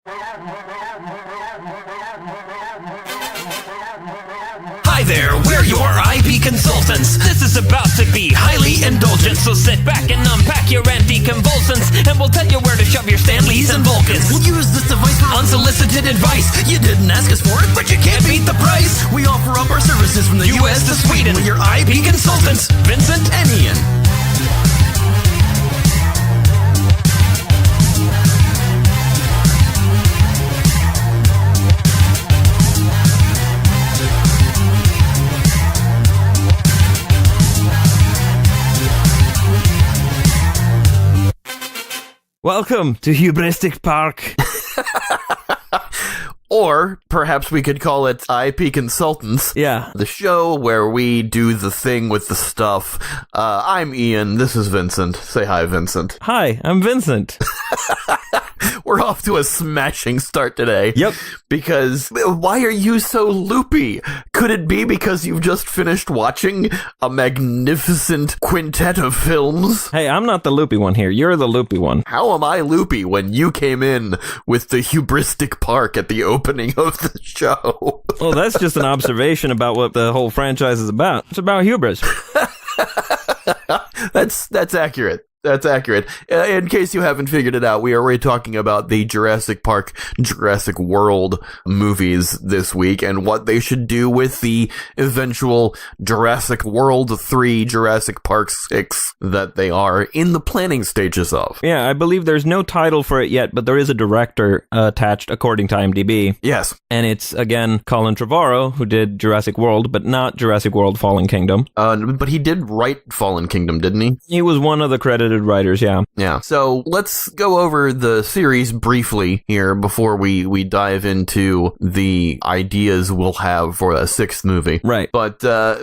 Hi there, we're your IP consultants. This is about to be highly indulgent, so sit back and unpack your anticonvulsants, and we'll tell you where to shove your Stanleys and Vulcans. We'll use this device for unsolicited advice. You didn't ask us for it, but you can't beat the price. We offer up our services from the US to Sweden. We're your IP consultants, Vincent and Ian. Welcome to Hubristic Park. Or perhaps we could call it IP Consultants. Yeah. The show where we do the thing with the stuff. I'm Ian. This is Vincent. Say hi, Vincent. Hi, I'm Vincent. We're off to a smashing start today. Yep. Because why are you so loopy? Could it be because you've just finished watching a magnificent quintet of films? Hey, I'm not the loopy one here. You're the loopy one. How am I loopy when you came in with the hubristic park at the opening of the show? Well, that's just an observation about what the whole franchise is about. It's about hubris. That's accurate. That's accurate. In case you haven't figured it out, we are already talking about the Jurassic Park, Jurassic World movies this week and what they should do with the eventual Jurassic World 3, Jurassic Park 6 that they are in the planning stages of. Yeah, I believe there's no title for it yet, but there is a director attached according to IMDb. Yes. And it's, again, Colin Trevorrow, who did Jurassic World, but not Jurassic World Fallen Kingdom. But he did write Fallen Kingdom, didn't he? He was one of the credited writers, yeah. Yeah. So let's go over the series briefly here before we dive into the ideas we'll have for a sixth movie. Right. But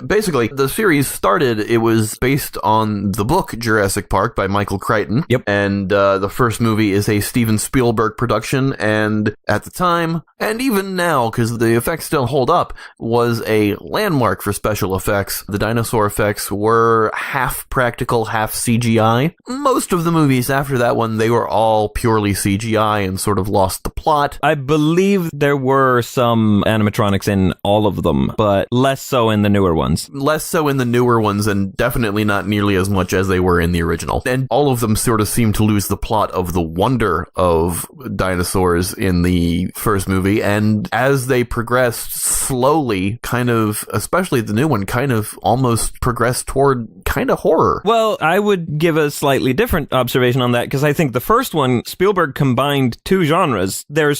basically, the series started, it was based on the book Jurassic Park by Michael Crichton. Yep. And the first movie is a Steven Spielberg production, and at the time, and even now, because the effects still hold up, was a landmark for special effects. The dinosaur effects were half practical, half CGI. Most of the movies after that one, they were all purely CGI and sort of lost the plot. I believe there were some animatronics in all of them, but less so in the newer ones. Less so in the newer ones, and definitely not nearly as much as they were in the original. And all of them sort of seem to lose the plot of the wonder of dinosaurs in the first movie. And as they progressed slowly, kind of, especially the new one, kind of almost progressed toward kind of horror. Well, I would give a slightly different observation on that, because I think the first one, Spielberg combined two genres. There's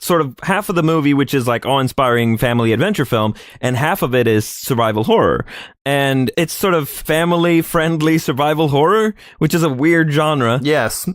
sort of half of the movie, which is like awe-inspiring family adventure film, and half of it is survival horror. And it's sort of family-friendly survival horror, which is a weird genre. Yes.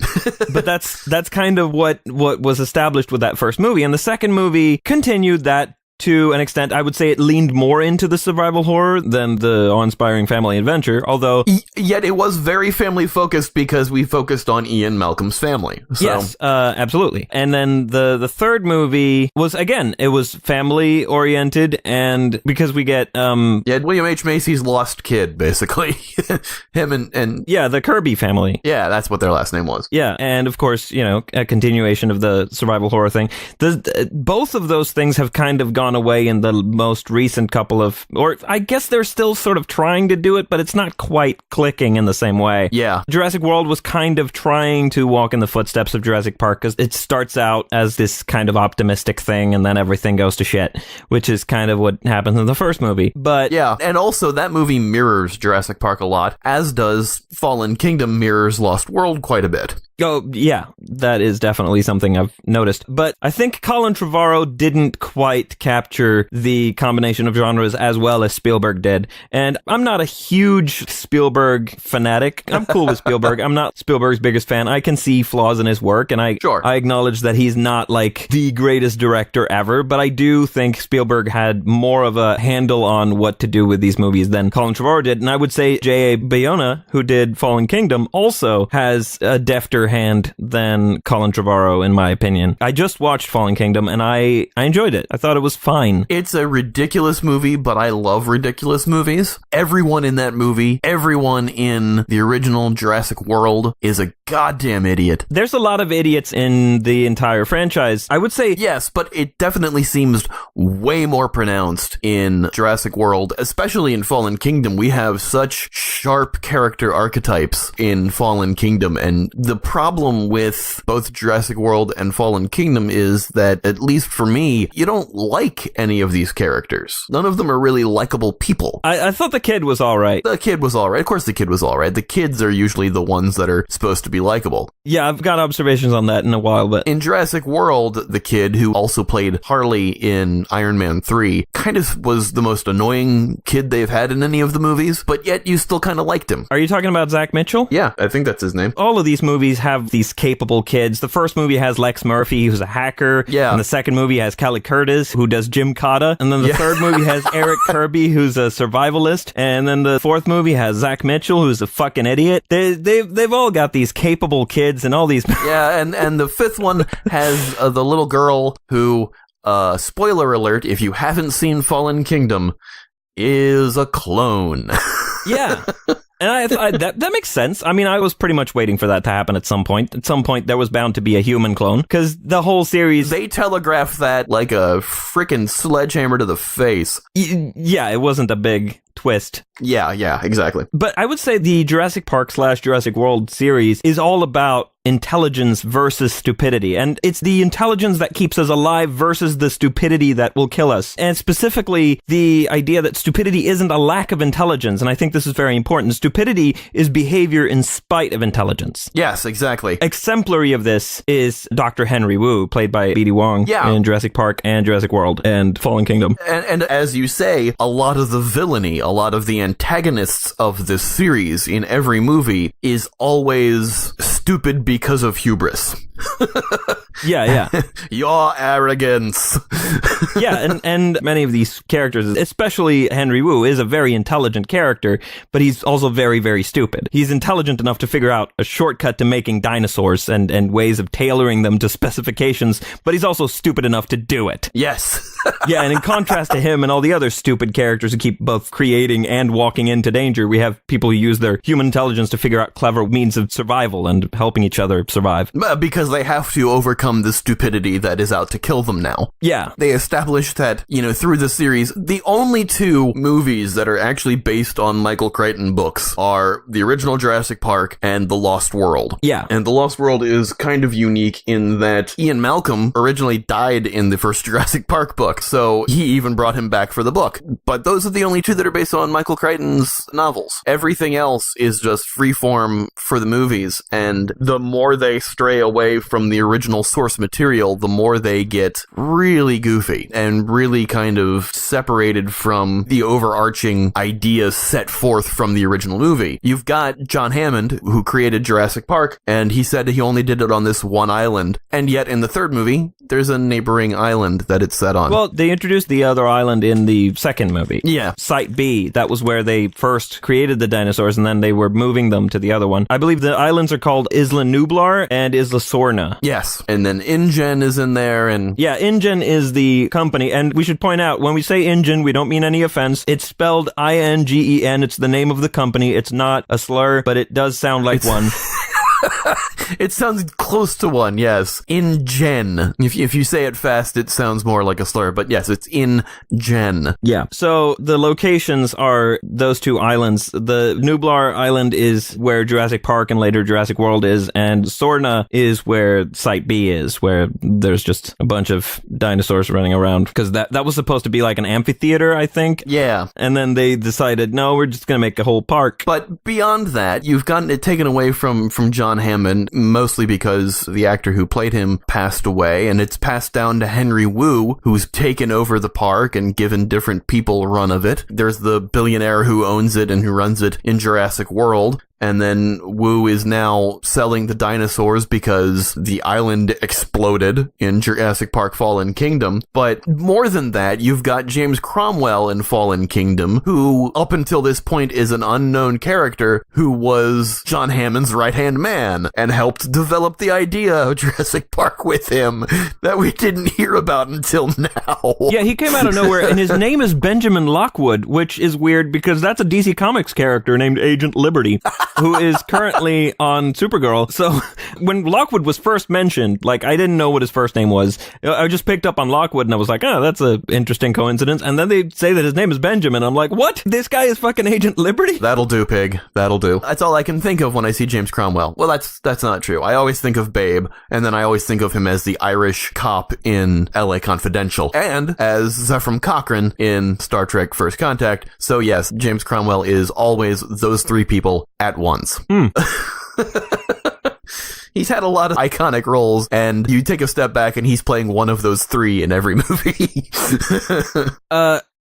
But that's kind of what was established with that first movie. And the second movie continued that to an extent. I would say it leaned more into the survival horror than the awe-inspiring family adventure, although... Yet it was very family-focused because we focused on Ian Malcolm's family. So. Yes, absolutely. And then the third movie was, again, it was family-oriented, and because we get... Yeah, William H. Macy's lost kid, basically. Him and... Yeah, the Kirby family. Yeah, that's what their last name was. Yeah, and of course, you know, a continuation of the survival horror thing. Both of those things have kind of gone away in the most recent couple of, or I guess they're still sort of trying to do it, but it's not quite clicking in the same way. Yeah. Jurassic World was kind of trying to walk in the footsteps of Jurassic Park, because it starts out as this kind of optimistic thing, and then everything goes to shit, which is kind of what happens in the first movie. But yeah, and also that movie mirrors Jurassic Park a lot, as does Fallen Kingdom mirrors Lost World quite a bit. Oh, yeah, that is definitely something I've noticed. But I think Colin Trevorrow didn't quite capture the combination of genres as well as Spielberg did. And I'm not a huge Spielberg fanatic. I'm cool with Spielberg. I'm not Spielberg's biggest fan. I can see flaws in his work, and I acknowledge that he's not like the greatest director ever, but I do think Spielberg had more of a handle on what to do with these movies than Colin Trevorrow did. And I would say J.A. Bayona, who did Fallen Kingdom, also has a defter better hand than Colin Trevorrow, in my opinion. I just watched Fallen Kingdom, and I enjoyed it. I thought it was fine. It's a ridiculous movie, but I love ridiculous movies. Everyone in that movie, everyone in the original Jurassic World is a goddamn idiot. There's a lot of idiots in the entire franchise. I would say... Yes, but it definitely seems way more pronounced in Jurassic World, especially in Fallen Kingdom. We have such sharp character archetypes in Fallen Kingdom, and the problem with both Jurassic World and Fallen Kingdom is that, at least for me, you don't like any of these characters. None of them are really likable people. I thought the kid was alright. The kid was alright. Of course the kid was alright. The kids are usually the ones that are supposed to be likable. Yeah, I've got observations on that in a while, but... In Jurassic World, the kid, who also played Harley in Iron Man 3, kind of was the most annoying kid they've had in any of the movies, but yet you still kind of liked him. Are you talking about Zach Mitchell? Yeah, I think that's his name. All of these movies have these capable kids. The first movie has Lex Murphy, who's a hacker. Yeah. And the second movie has Kelly Curtis, who does Jim Cotta. And then the third movie has Eric Kirby, who's a survivalist. And then the fourth movie has Zach Mitchell, who's a fucking idiot. They've all got these capable kids and all these... Yeah, and the fifth one has the little girl who, spoiler alert, if you haven't seen Fallen Kingdom, is a clone. Yeah. And that makes sense. I mean, I was pretty much waiting for that to happen at some point. At some point, there was bound to be a human clone, because the whole series... They telegraphed that like a frickin' sledgehammer to the face. Yeah, it wasn't a big twist. Yeah, exactly. But I would say the Jurassic Park / Jurassic World series is all about intelligence versus stupidity. And it's the intelligence that keeps us alive versus the stupidity that will kill us. And specifically, the idea that stupidity isn't a lack of intelligence. And I think this is very important. Stupidity is behavior in spite of intelligence. Yes, exactly. Exemplary of this is Dr. Henry Wu, played by B.D. Wong in Jurassic Park and Jurassic World and Fallen Kingdom. And as you say, a lot of the villainy, a lot of the antagonists of this series in every movie is always stupid because of hubris. Yeah. Your arrogance. Yeah, and many of these characters, especially Henry Wu, is a very intelligent character, but he's also very, very stupid. He's intelligent enough to figure out a shortcut to making dinosaurs and ways of tailoring them to specifications, but he's also stupid enough to do it. Yes. Yeah, and in contrast to him and all the other stupid characters who keep both creating and walking into danger, we have people who use their human intelligence to figure out clever means of survival and helping each other survive. Because they have to overcome the stupidity that is out to kill them now. Yeah. They established that, through the series, the only two movies that are actually based on Michael Crichton books are the original Jurassic Park and The Lost World. Yeah. And The Lost World is kind of unique in that Ian Malcolm originally died in the first Jurassic Park book, so he even brought him back for the book. But those are the only two that are based on Michael Crichton's novels. Everything else is just freeform for the movies, and the more they stray away from the original source material, the more they get really goofy and really kind of separated from the overarching ideas set forth from the original movie. You've got John Hammond, who created Jurassic Park, and he said he only did it on this one island, and yet in the third movie, there's a neighboring island that it's set on. Well, they introduced the other island in the second movie. Yeah. Site B, that was where they first created the dinosaurs, and then they were moving them to the other one. I believe the islands are called Isla Nublar and Isla Sorna. Yes, and then InGen is in there, and... Yeah, InGen is the company, and we should point out, when we say InGen, we don't mean any offense. It's spelled I-N-G-E-N, it's the name of the company, it's not a slur, but it does sound like one. It sounds close to one, yes. InGen. If you say it fast, it sounds more like a slur, but yes, it's InGen. Yeah. So the locations are those two islands. The Nublar Island is where Jurassic Park and later Jurassic World is, and Sorna is where Site B is, where there's just a bunch of dinosaurs running around, because that was supposed to be like an amphitheater, I think. Yeah. And then they decided, no, we're just going to make a whole park. But beyond that, you've gotten it taken away from John Hammond, mostly because the actor who played him passed away, and it's passed down to Henry Wu, who's taken over the park and given different people run of it. There's the billionaire who owns it and who runs it in Jurassic World. And then Wu is now selling the dinosaurs because the island exploded in Jurassic Park Fallen Kingdom. But more than that, you've got James Cromwell in Fallen Kingdom, who up until this point is an unknown character who was John Hammond's right-hand man and helped develop the idea of Jurassic Park with him that we didn't hear about until now. Yeah, he came out of nowhere, and his name is Benjamin Lockwood, which is weird because that's a DC Comics character named Agent Liberty, who is currently on Supergirl. So when Lockwood was first mentioned, like, I didn't know what his first name was. I just picked up on Lockwood, and I was like, oh, that's an interesting coincidence. And then they say that his name is Benjamin. I'm like, what? This guy is fucking Agent Liberty? That'll do, pig. That'll do. That's all I can think of when I see James Cromwell. Well, that's not true. I always think of Babe, and then I always think of him as the Irish cop in LA Confidential, and as Zephram Cochrane in Star Trek First Contact. So yes, James Cromwell is always those three people at once. He's had a lot of iconic roles, and you take a step back and he's playing one of those three in every movie.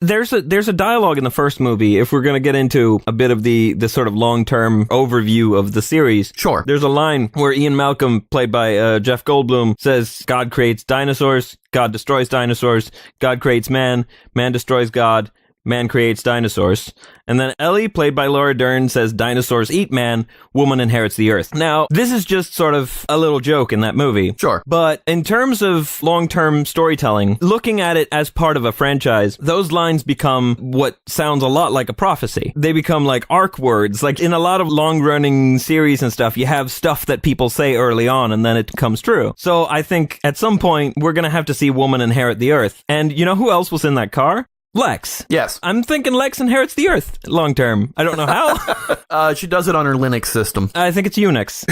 There's a dialogue in the first movie, if we're going to get into a bit of the sort of long-term overview of the series. Sure. There's a line where Ian Malcolm, played by Jeff Goldblum, says, God creates dinosaurs, God destroys dinosaurs, God creates man, man destroys God, man creates dinosaurs. And then Ellie, played by Laura Dern, says dinosaurs eat man, woman inherits the earth. Now, this is just sort of a little joke in that movie. Sure. But in terms of long-term storytelling, looking at it as part of a franchise, those lines become what sounds a lot like a prophecy. They become like arc words. Like in a lot of long-running series and stuff, you have stuff that people say early on and then it comes true. So I think at some point, we're going to have to see woman inherit the earth. And you know who else was in that car? Lex. Yes. I'm thinking Lex inherits the Earth long term. I don't know how. She does it on her Linux system. I think it's Unix.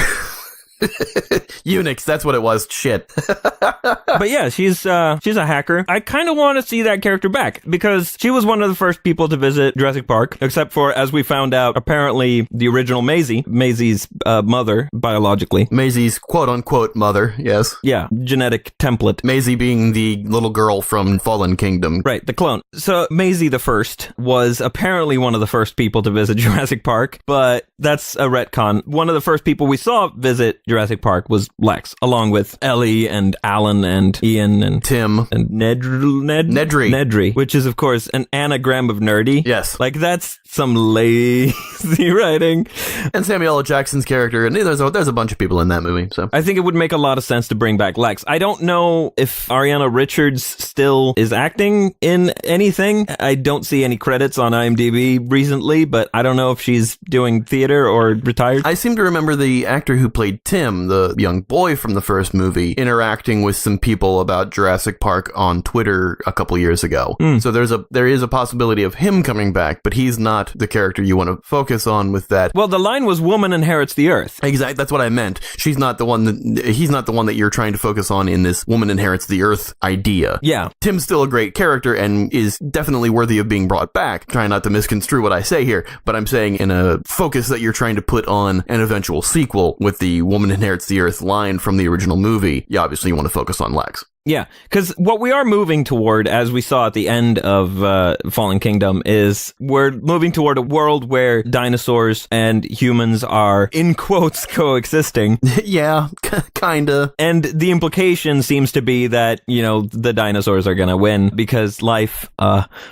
Unix, that's what it was. Shit. But yeah, she's a hacker. I kind of want to see that character back because she was one of the first people to visit Jurassic Park, except for, as we found out, apparently the original Maisie's mother, biologically. Maisie's quote-unquote mother, yes. Yeah, genetic template. Maisie being the little girl from Fallen Kingdom. Right, the clone. So Maisie the First was apparently one of the first people to visit Jurassic Park, but that's a retcon. One of the first people we saw visit Jurassic Park was Lex, along with Ellie and Alan and Ian and Tim and Nedry, which is of course an anagram of nerdy. Yes, like that's some lazy writing. And Samuel L. Jackson's character, and there's a bunch of people in that movie. So I think it would make a lot of sense to bring back Lex. I don't know if Ariana Richards still is acting in anything. I don't see any credits on IMDb recently, but I don't know if she's doing theater or retired. I seem to remember the actor who played Tim, the young boy from the first movie, interacting with some people about Jurassic Park on Twitter a couple years ago. So there is a possibility of him coming back, but he's not the character you want to focus on with that. Well, the line was woman inherits the earth. Exactly, that's what I meant. He's not the one that you're trying to focus on in this woman inherits the earth idea. Yeah. Tim's still a great character and is definitely worthy of being brought back. Trying not to misconstrue what I say here, but I'm saying in a focus that you're trying to put on an eventual sequel with the woman inherits the earth line from the original movie, you obviously want to focus on Lex. Yeah, because what we are moving toward, as we saw at the end of Fallen Kingdom, is we're moving toward a world where dinosaurs and humans are, in quotes, coexisting. Yeah, kinda. And the implication seems to be that, the dinosaurs are gonna win because life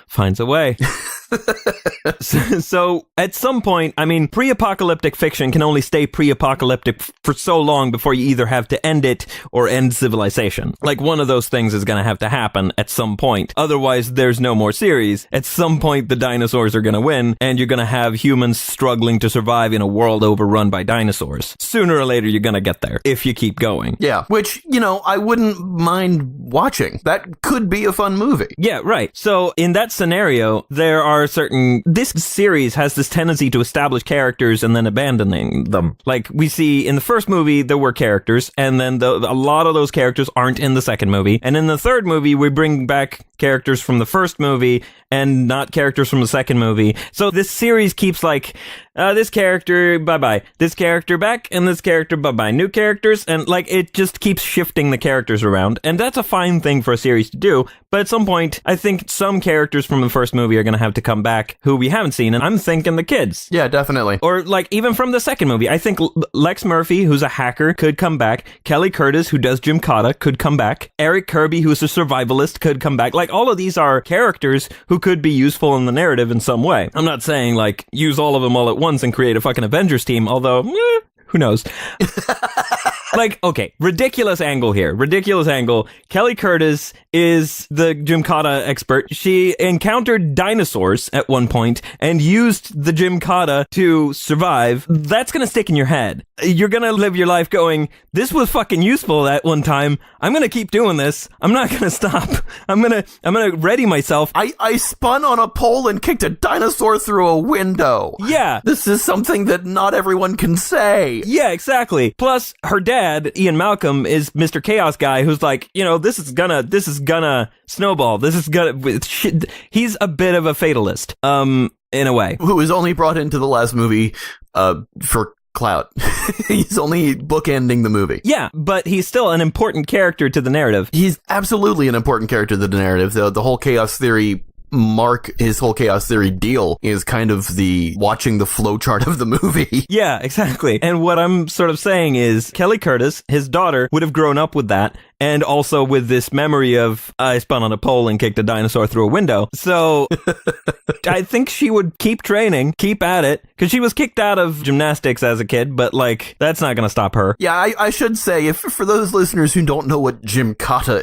finds a way. So at some point, pre-apocalyptic fiction can only stay pre-apocalyptic for so long before you either have to end it or end civilization. Like one of those things is going to have to happen at some point. Otherwise, there's no more series. At some point, the dinosaurs are going to win, and you're going to have humans struggling to survive in a world overrun by dinosaurs. Sooner or later, you're going to get there if you keep going. Yeah, which, I wouldn't mind watching. That could be a fun movie. Yeah, right. So in that scenario, there are this series has this tendency to establish characters and then abandoning them. Like we see in the first movie, there were characters, and then a lot of those characters aren't in the second movie. And in the third movie, we bring back characters from the first movie and not characters from the second movie. So this series keeps like, this character, bye-bye. This character back, and this character, bye-bye. New characters, and like, it just keeps shifting the characters around. And that's a fine thing for a series to do. But at some point, I think some characters from the first movie are going to have to come back who we haven't seen. And I'm thinking the kids. Yeah, definitely. Or like, even from the second movie, I think Lex Murphy, who's a hacker, could come back. Kelly Curtis, who does Gymkata, could come back. Eric Kirby, who's a survivalist, could come back. Like, all of these are characters who could be useful in the narrative in some way. I'm not saying, like, use all of them all at once and create a fucking Avengers team, although, who knows? Like, okay, ridiculous angle here. Ridiculous angle. Kelly Curtis is the Gymkata expert. She encountered dinosaurs at one point and used the Gymkata to survive. That's gonna stick in your head. You're gonna live your life going, this was fucking useful at one time. I'm gonna keep doing this. I'm not gonna stop. I'm gonna ready myself. I spun on a pole and kicked a dinosaur through a window. Yeah. This is something that not everyone can say. Yeah, exactly. Plus, her dad, Ian Malcolm, is Mr. Chaos guy who's like, you know, this is gonna snowball. This is gonna, he's a bit of a fatalist, in a way. Who was only brought into the last movie, for clout. He's only bookending the movie. Yeah, but he's still an important character to the narrative. He's absolutely an important character to the narrative. The whole chaos theory his whole chaos theory deal is kind of the watching the flowchart of the movie. Yeah, exactly. And what I'm sort of saying is Kelly Curtis, his daughter, would have grown up with that, and also with this memory of, I spun on a pole and kicked a dinosaur through a window. So I think she would keep training, keep at it, because she was kicked out of gymnastics as a kid, but like, that's not going to stop her. Yeah, I should say, for those listeners who don't know what Gymkata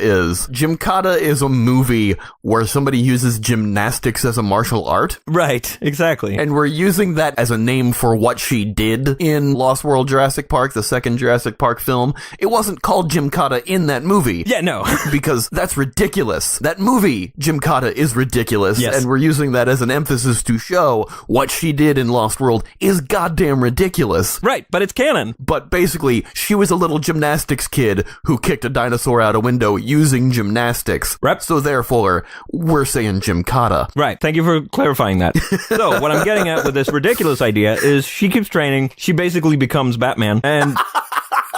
is a movie where somebody uses gymnastics as a martial art. Right, exactly. And we're using that as a name for what she did in Lost World Jurassic Park, the second Jurassic Park film. It wasn't called Gymkata in that movie. Yeah, no. Because that's ridiculous. That movie, Gymkata, is ridiculous. Yes. And we're using that as an emphasis to show what she did in Lost World is goddamn ridiculous. Right, but it's canon. But basically, she was a little gymnastics kid who kicked a dinosaur out a window using gymnastics. Right. So therefore, we're saying Gymkata. Right. Thank you for clarifying that. So what I'm getting at with this ridiculous idea is she keeps training. She basically becomes Batman. And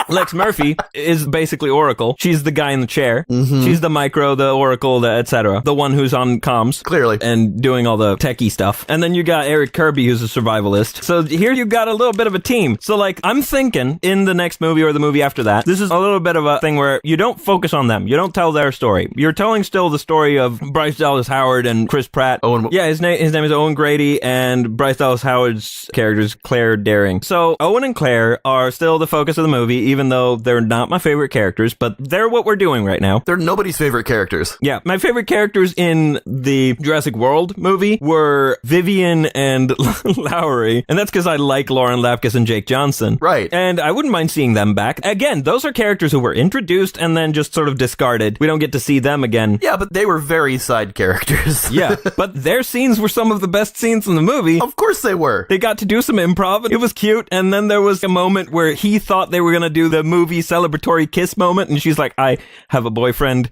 Lex Murphy is basically Oracle. She's the guy in the chair. Mm-hmm. She's the Micro, the Oracle, the etc. The one who's on comms. Clearly. And doing all the techie stuff. And then you got Eric Kirby, who's a survivalist. So here you got a little bit of a team. So like, I'm thinking in the next movie or the movie after that, this is a little bit of a thing where you don't focus on them. You don't tell their story. You're telling still the story of Bryce Dallas Howard and Chris Pratt. Yeah, his name is Owen Grady, and Bryce Dallas Howard's character is Claire Daring. So Owen and Claire are still the focus of the movie, even though they're not my favorite characters, but they're what we're doing right now. They're nobody's favorite characters. Yeah, my favorite characters in the Jurassic World movie were Vivian and Lowry, and that's because I like Lauren Lapkus and Jake Johnson. Right. And I wouldn't mind seeing them back. Again, those are characters who were introduced and then just sort of discarded. We don't get to see them again. Yeah, but they were very side characters. Yeah, but their scenes were some of the best scenes in the movie. Of course they were. They got to do some improv. It was cute, and then there was a moment where he thought they were going to do the movie celebratory kiss moment, and she's like, I have a boyfriend.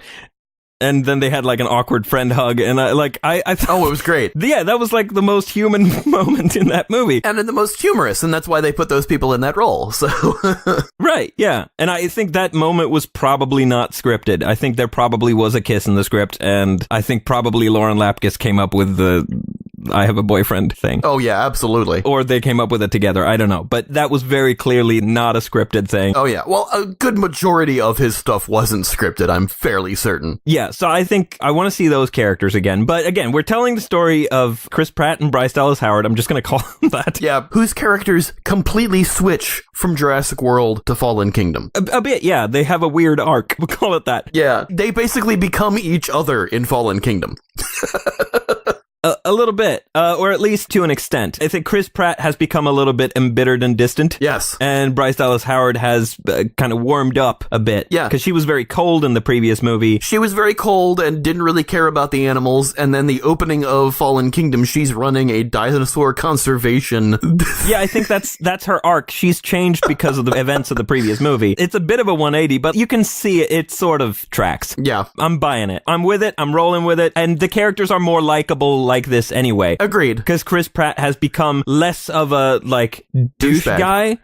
And then they had like an awkward friend hug, and I thought, oh, it was great. Yeah, that was like the most human moment in that movie. And the most humorous, and that's why they put those people in that role, so. Right, yeah. And I think that moment was probably not scripted. I think there probably was a kiss in the script, and I think probably Lauren Lapkus came up with the I have a boyfriend thing. Oh, yeah, absolutely. Or they came up with it together. I don't know. But that was very clearly not a scripted thing. Oh, yeah. Well, a good majority of his stuff wasn't scripted, I'm fairly certain. Yeah, so I think I want to see those characters again. But again, we're telling the story of Chris Pratt and Bryce Dallas Howard. I'm just going to call them that. Yeah, whose characters completely switch from Jurassic World to Fallen Kingdom. A bit, yeah. They have a weird arc. We'll call it that. Yeah, they basically become each other in Fallen Kingdom. A little bit, or at least to an extent. I think Chris Pratt has become a little bit embittered and distant. Yes. And Bryce Dallas Howard has kind of warmed up a bit. Yeah. Because she was very cold in the previous movie. She was very cold and didn't really care about the animals, and then the opening of Fallen Kingdom, she's running a dinosaur conservation. Yeah, I think that's her arc. She's changed because of the events of the previous movie. It's a bit of a 180, but you can see it sort of tracks. Yeah. I'm buying it. I'm with it. I'm rolling with it. And the characters are more likable like this anyway. Agreed. Because Chris Pratt has become less of a, douche guy.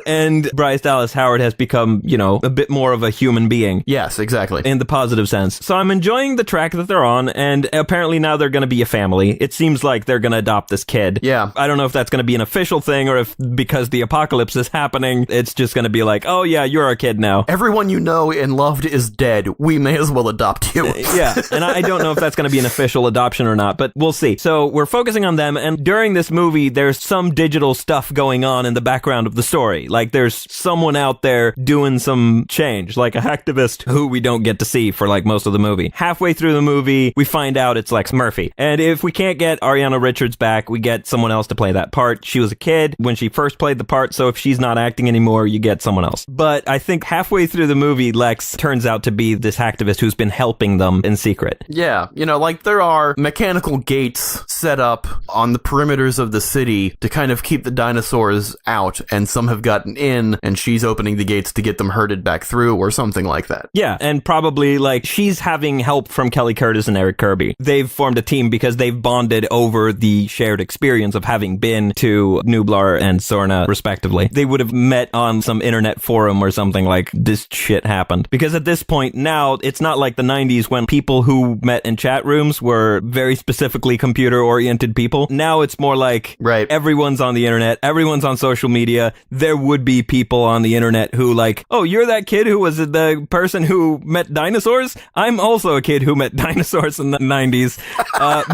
And Bryce Dallas Howard has become, a bit more of a human being. Yes, exactly. In the positive sense. So I'm enjoying the track that they're on, and apparently now they're going to be a family. It seems like they're going to adopt this kid. Yeah. I don't know if that's going to be an official thing, or if because the apocalypse is happening, it's just going to be like, oh yeah, you're our kid now. Everyone you know and loved is dead. We may as well adopt you. Yeah, and I don't know if that's going to be an official adoption or not, but we'll see. So we're focusing on them, and during this movie, there's some digital stuff going on in the background of the story. Like, there's someone out there doing some change, like a hacktivist who we don't get to see for, most of the movie. Halfway through the movie, we find out it's Lex Murphy. And if we can't get Ariana Richards back, we get someone else to play that part. She was a kid when she first played the part, so if she's not acting anymore, you get someone else. But I think halfway through the movie, Lex turns out to be this hacktivist who's been helping them in secret. Yeah, there are mechanical gates set up on the perimeters of the city to kind of keep the dinosaurs out, and some have gotten in, and she's opening the gates to get them herded back through, or something like that. Yeah, and probably, she's having help from Kelly Curtis and Eric Kirby. They've formed a team because they've bonded over the shared experience of having been to Nublar and Sorna, respectively. They would have met on some internet forum or something like, this shit happened. Because at this point now, it's not like the 90s when people who met in chat rooms were very specifically computer-oriented people. Now it's more like everyone's on the internet, everyone's on social media. There would be people on the internet who oh, you're that kid who was the person who met dinosaurs? I'm also a kid who met dinosaurs in the 90s.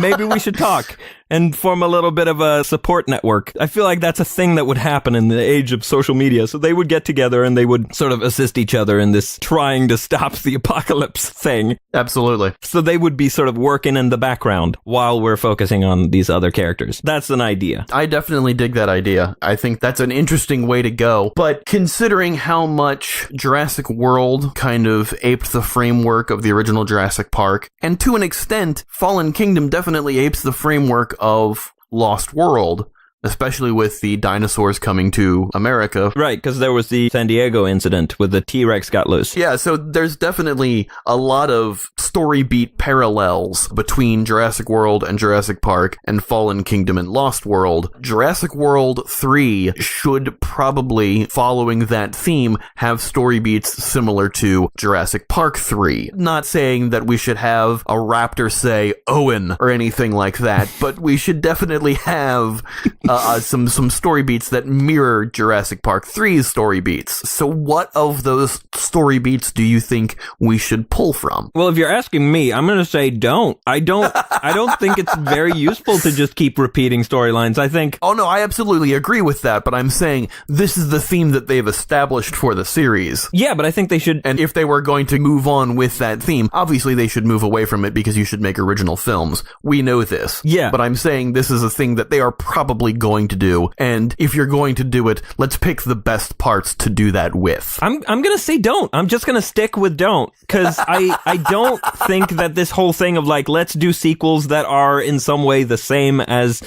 Maybe we should talk and form a little bit of a support network. I feel like that's a thing that would happen in the age of social media. So they would get together and they would sort of assist each other in this trying to stop the apocalypse thing. Absolutely. So they would be sort of working in the background while we're focusing on these other characters. That's an idea. I definitely dig that idea. I think that's an interesting way to go. But considering how much Jurassic World kind of aped the framework of the original Jurassic Park, and to an extent, Fallen Kingdom definitely apes the framework of Lost World, especially with the dinosaurs coming to America. Right, because there was the San Diego incident with the T-Rex got loose. Yeah, so there's definitely a lot of story beat parallels between Jurassic World and Jurassic Park and Fallen Kingdom and Lost World. Jurassic World 3 should probably, following that theme, have story beats similar to Jurassic Park 3. Not saying that we should have a raptor say Owen or anything like that, but we should definitely have some story beats that mirror Jurassic Park 3's story beats. So what of those story beats do you think we should pull from? Well, if you're asking me, I'm going to say don't. I don't think it's very useful to just keep repeating storylines. I think... Oh no, I absolutely agree with that, but I'm saying this is the theme that they've established for the series. Yeah, but I think they should... And if they were going to move on with that theme, obviously they should move away from it because you should make original films. We know this. Yeah. But I'm saying this is a thing that they are probably going to do, and if you're going to do it, let's pick the best parts to do that with. I'm gonna say don't. I'm just gonna stick with don't, because I don't think that this whole thing of let's do sequels that are in some way the same as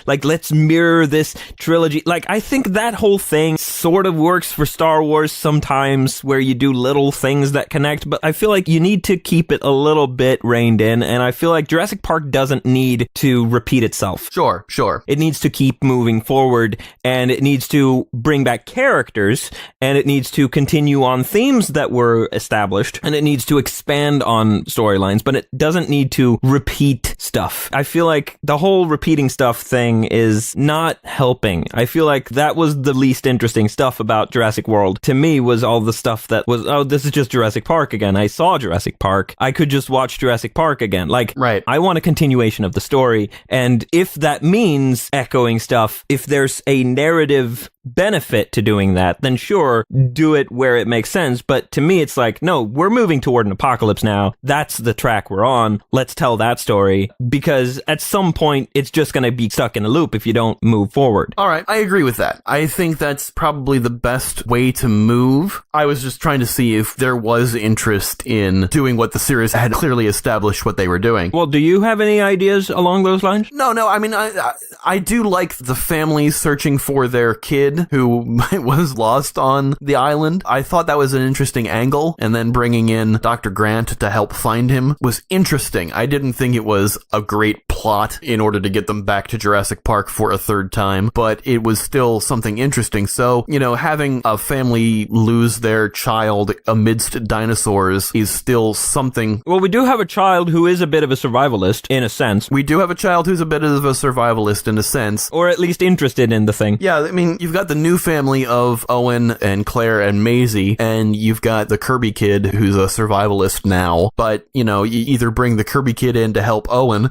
let's mirror this trilogy. I think that whole thing sort of works for Star Wars sometimes, where you do little things that connect, but I feel like you need to keep it a little bit reined in, and I feel like Jurassic Park doesn't need to repeat itself. Sure. It needs to keep moving forward, and it needs to bring back characters, and it needs to continue on themes that were established, and it needs to expand on storylines, but it doesn't need to repeat stuff. I feel like the whole repeating stuff thing is not helping. I feel like that was the least interesting stuff about Jurassic World. To me, was all the stuff that was, oh, this is just Jurassic Park again. I saw Jurassic Park. I could just watch Jurassic Park again. Right. I want a continuation of the story, and if that means echoing stuff, if there's a narrative benefit to doing that, then sure, do it where it makes sense. But to me, it's like, no, we're moving toward an apocalypse now. That's the track we're on. Let's tell that story, because at some point, it's just going to be stuck in a loop if you don't move forward. All right, I agree with that. I think that's probably the best way to move. I was just trying to see if there was interest in doing what the series had clearly established what they were doing. Well, do you have any ideas along those lines? No, I mean, I do like the family searching for their kid who was lost on the island. I thought that was an interesting angle, and then bringing in Dr. Grant to help find him was interesting. I didn't think it was a great plot in order to get them back to Jurassic Park for a third time, but it was still something interesting. So, having a family lose their child amidst dinosaurs is still something. Well, we do have a child who is a bit of a survivalist, in a sense. We do have a child who's a bit of a survivalist, in a sense. Or at least interested in the thing. Yeah, I mean, you've got the new family of Owen and Claire and Maisie, and you've got the Kirby kid who's a survivalist now. But, you either bring the Kirby kid in to help Owen,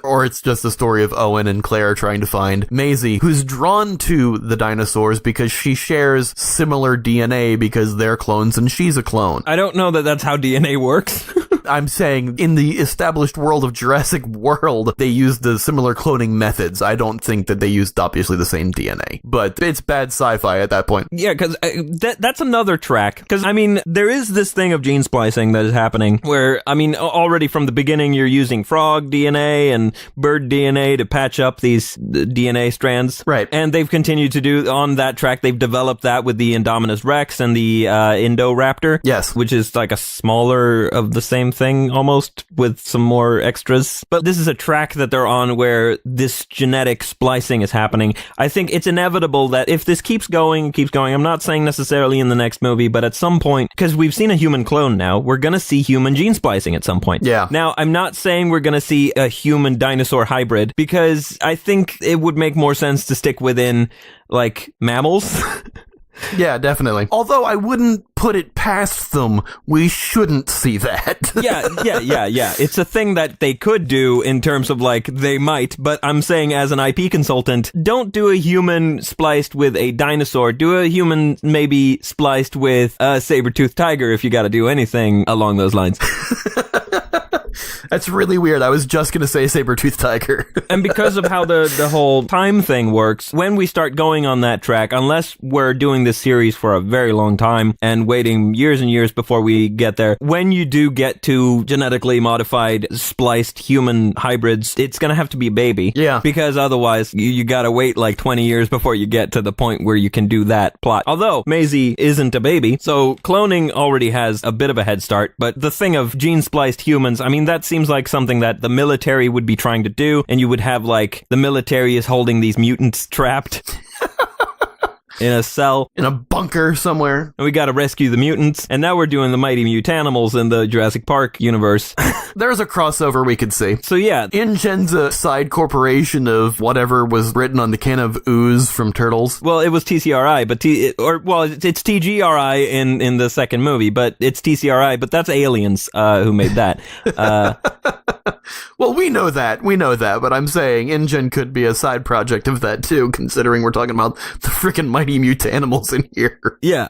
or it's just the story of Owen and Claire trying to find Maisie, who's drawn to the dinosaurs because she shares similar DNA because they're clones and she's a clone. I don't know that that's how DNA works. I'm saying in the established world of Jurassic World, they used the similar cloning methods. I don't think that they used obviously the same DNA, but it's bad sci-fi at that point. Yeah, because that's another track. Because, I mean, there is this thing of gene splicing that is happening where, I mean, already from the beginning, you're using frog DNA and bird DNA to patch up these DNA strands. Right. And they've continued to do on that track. They've developed that with the Indominus Rex and the Indoraptor. Yes. Which is like a smaller of the same thing almost with some more extras. But this is a track that they're on where this genetic splicing is happening. I think it's inevitable that if this keeps going, I'm not saying necessarily in the next movie, but at some point, because we've seen a human clone now, we're going to see human gene splicing at some point. Yeah. Now, I'm not saying we're going to see a human dinosaur hybrid, because I think it would make more sense to stick within, like, mammals. Yeah, definitely. Although I wouldn't put it past them. We shouldn't see that. Yeah. It's a thing that they could do in terms of, like, they might, but I'm saying as an IP consultant, don't do a human spliced with a dinosaur. Do a human maybe spliced with a saber-toothed tiger if you gotta do anything along those lines. That's really weird. I was just going to say saber-toothed tiger. And because of how the whole time thing works, when we start going on that track, unless we're doing this series for a very long time and waiting years and years before we get there, when you do get to genetically modified spliced human hybrids, it's going to have to be a baby. Yeah. Because otherwise, you got to wait like 20 years before you get to the point where you can do that plot. Although Maisie isn't a baby, so cloning already has a bit of a head start, but the thing of gene spliced humans, I mean, that seems like something that the military would be trying to do, and you would have, like, the military is holding these mutants trapped in a cell. In a bunker somewhere. And we gotta rescue the mutants, and now we're doing the Mighty Mutanimals in the Jurassic Park universe. There's a crossover we could see. So yeah. InGen's a side corporation of whatever was written on the can of ooze from Turtles. Well, it was TCRI, but it's TGRI in the second movie, but it's TCRI, but that's aliens who made that. Well, we know that, but I'm saying InGen could be a side project of that too, considering we're talking about the freaking Mighty Mutanimals in here. Yeah.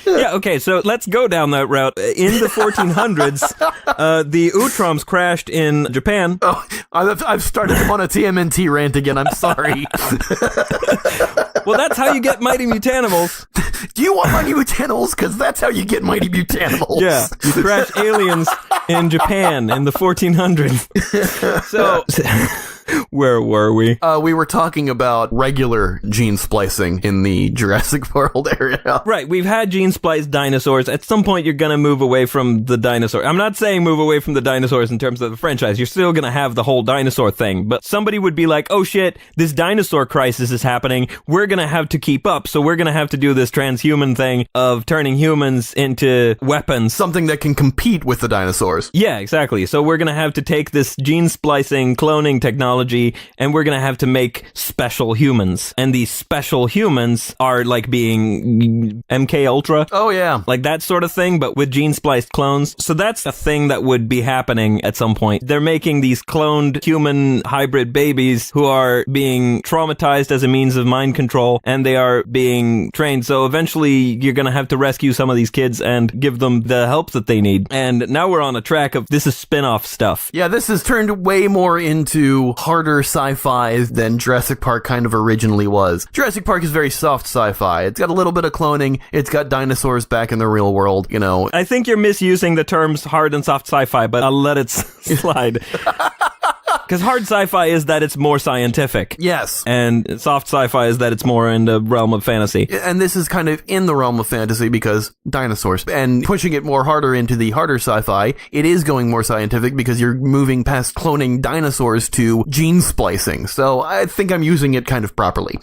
Yeah, okay, so let's go down that route. In the 1400s, the Utroms crashed in Japan. Oh, I've started on a TMNT rant again, I'm sorry. Well, that's how you get Mighty Mutanimals. Do you want Mighty Mutanimals? Because that's how you get Mighty Mutanimals. Yeah, you crash aliens in Japan in the 1400s. So... Where were we? We were talking about regular gene splicing in the Jurassic World area. Right, we've had gene spliced dinosaurs. At some point, you're gonna move away from the dinosaur. I'm not saying move away from the dinosaurs in terms of the franchise. You're still gonna have the whole dinosaur thing. But somebody would be like, oh shit, this dinosaur crisis is happening. We're gonna have to keep up. So we're gonna have to do this transhuman thing of turning humans into weapons. Something that can compete with the dinosaurs. Yeah, exactly. So we're gonna have to take this gene splicing, cloning technology technology, and we're going to have to make special humans. And these special humans are like being MK Ultra. Oh, yeah. Like that sort of thing, but with gene-spliced clones. So that's a thing that would be happening at some point. They're making these cloned human hybrid babies who are being traumatized as a means of mind control, and they are being trained. So eventually you're going to have to rescue some of these kids and give them the help that they need. And now we're on a track of this is spin-off stuff. Yeah, this has turned way more into harder sci-fi than Jurassic Park kind of originally was. Jurassic Park is very soft sci-fi. It's got a little bit of cloning. It's got dinosaurs back in the real world, you know. I think you're misusing the terms hard and soft sci-fi, but I'll let it slide. Because hard sci-fi is that it's more scientific. Yes. And soft sci-fi is that it's more in the realm of fantasy. And this is kind of in the realm of fantasy because dinosaurs. And pushing it more harder into the harder sci-fi, it is going more scientific because you're moving past cloning dinosaurs to gene splicing. So I think I'm using it kind of properly.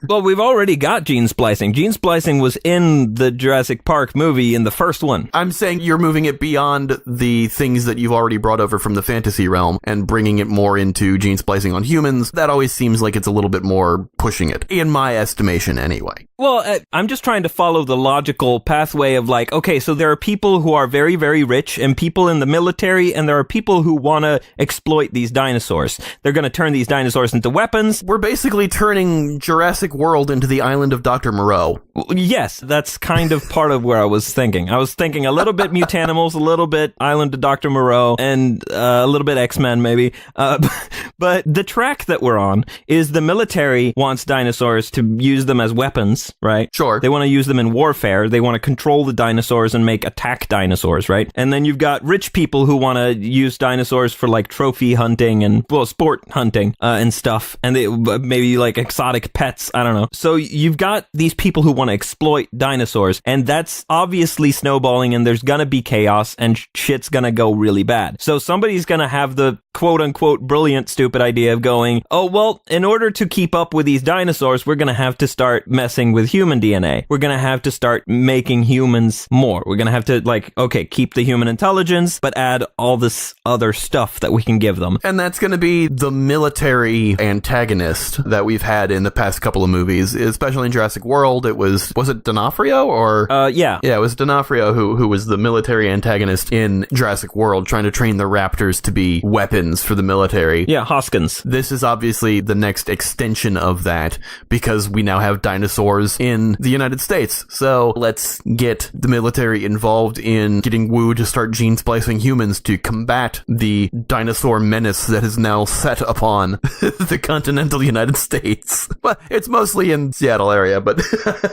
Well, we've already got gene splicing. Gene splicing was in the Jurassic Park movie in the first one. I'm saying you're moving it beyond the things that you've already brought over from the fantasy realm and bringing it more into gene splicing on humans. That always seems like it's a little bit more pushing it, in my estimation anyway. Well, I'm just trying to follow the logical pathway of like, okay, so there are people who are very, very rich and people in the military, and there are people who want to exploit these dinosaurs. They're going to turn these dinosaurs into weapons. We're basically turning Jurassic World into the island of Dr. Moreau. Yes, that's kind of part of where I was thinking. I was thinking a little bit Mutanimals, a little bit Island of Dr. Moreau, and a little bit X-Men maybe. But the track that we're on is the military wants dinosaurs to use them as weapons, right? Sure. They want to use them in warfare. They want to control the dinosaurs and make attack dinosaurs, right? And then you've got rich people who want to use dinosaurs for like trophy hunting and, well, sport hunting and stuff. And they maybe like exotic pets. I don't know. So you've got these people who want to exploit dinosaurs, and that's obviously snowballing, and there's gonna be chaos and shit's gonna go really bad. So somebody's gonna have the quote-unquote brilliant stupid idea of going, oh, well, in order to keep up with these dinosaurs, we're going to have to start messing with human DNA. We're going to have to start making humans more. We're going to have to, like, okay, keep the human intelligence, but add all this other stuff that we can give them. And that's going to be the military antagonist that we've had in the past couple of movies, especially in Jurassic World. It was it D'Onofrio or? Yeah. Yeah, it was D'Onofrio who was the military antagonist in Jurassic World, trying to train the raptors to be weapons for the military. Yeah, Hoskins. This is obviously the next extension of that because we now have dinosaurs in the United States. So let's get the military involved in getting Wu to start gene splicing humans to combat the dinosaur menace that is now set upon the continental United States. Well, it's mostly in Seattle area, but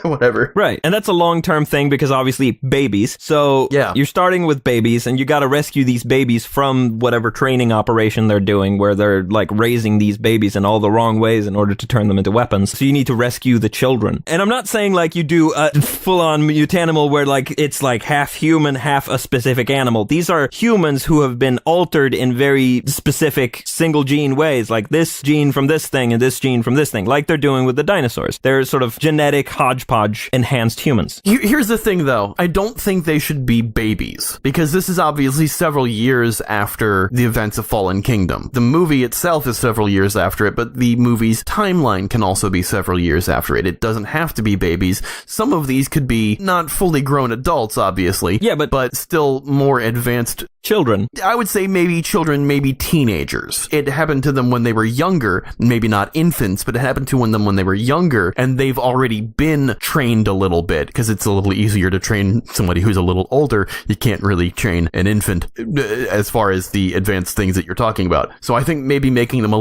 whatever. Right. And that's a long-term thing because obviously babies. So yeah, you're starting with babies and you got to rescue these babies from whatever training operation they're doing where they're like raising these babies in all the wrong ways in order to turn them into weapons. So you need to rescue the children. And I'm not saying like you do a full-on mutanimal where like it's like half human, half a specific animal. These are humans who have been altered in very specific single gene ways, like this gene from this thing and this gene from this thing, like they're doing with the dinosaurs. They're sort of genetic hodgepodge enhanced humans. Here's the thing though. I don't think they should be babies because this is obviously several years after the events of Fallen Kingdom. The movie itself is several years after it, but the movie's timeline can also be several years after it. It doesn't have to be babies. Some of these could be not fully grown adults, obviously. Yeah, but still more advanced children. I would say maybe children, maybe teenagers. It happened to them when they were younger, maybe not infants, but it happened to them when they were younger, and they've already been trained a little bit, because it's a little easier to train somebody who's a little older. You can't really train an infant as far as the advanced things that you're talking about. So I think maybe making them